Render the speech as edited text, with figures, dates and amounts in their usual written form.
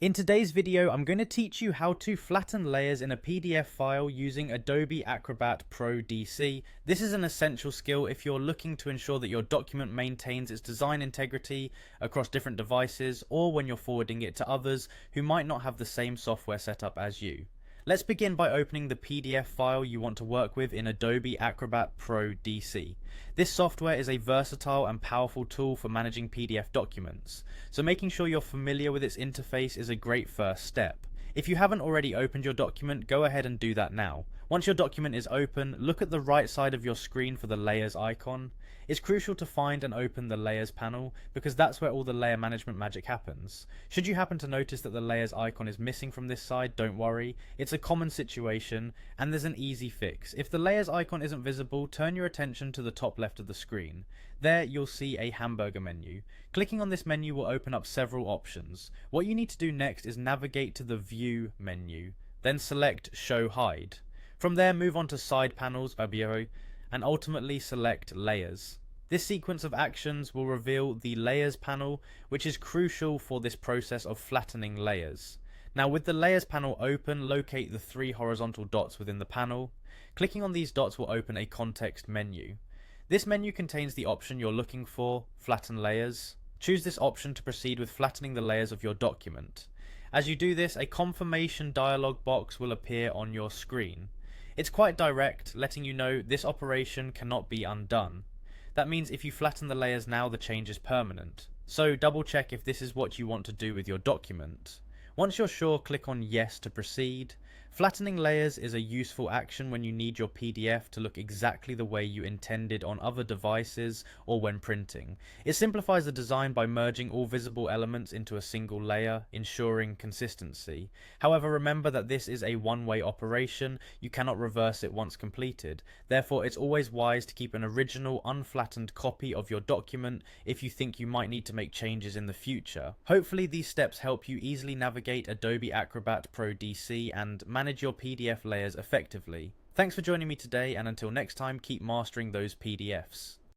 In today's video, I'm going to teach you how to flatten layers in a PDF file using Adobe Acrobat Pro DC. This is an essential skill if you're looking to ensure that your document maintains its design integrity across different devices, or when you're forwarding it to others who might not have the same software setup as you. Let's begin by opening the PDF file you want to work with in Adobe Acrobat Pro DC. This software is a versatile and powerful tool for managing PDF documents, so making sure you're familiar with its interface is a great first step. If you haven't already opened your document, go ahead and do that now. Once your document is open, look at the right side of your screen for the layers icon. It's crucial to find and open the layers panel because that's where all the layer management magic happens. Should you happen to notice that the layers icon is missing from this side, don't worry. It's a common situation and there's an easy fix. If the layers icon isn't visible, turn your attention to the top left of the screen. There you'll see a hamburger menu. Clicking on this menu will open up several options. What you need to do next is navigate to the View menu, then select Show Hide. From there, move on to Side Panels, and ultimately select Layers. This sequence of actions will reveal the Layers panel, which is crucial for this process of flattening layers. Now with the Layers panel open, locate the three horizontal dots within the panel. Clicking on these dots will open a context menu. This menu contains the option you're looking for, Flatten Layers. Choose this option to proceed with flattening the layers of your document. As you do this, a confirmation dialog box will appear on your screen. It's quite direct, letting you know this operation cannot be undone. That means if you flatten the layers now, the change is permanent. So double check if this is what you want to do with your document. Once you're sure, click on Yes to proceed. Flattening layers is a useful action when you need your PDF to look exactly the way you intended on other devices or when printing. It simplifies the design by merging all visible elements into a single layer, ensuring consistency. However, remember that this is a one-way operation. You cannot reverse it once completed. Therefore, it's always wise to keep an original, unflattened copy of your document if you think you might need to make changes in the future. Hopefully, these steps help you easily navigate Adobe Acrobat Pro DC and manage your PDF layers effectively. Thanks for joining me today, and until next time, keep mastering those PDFs.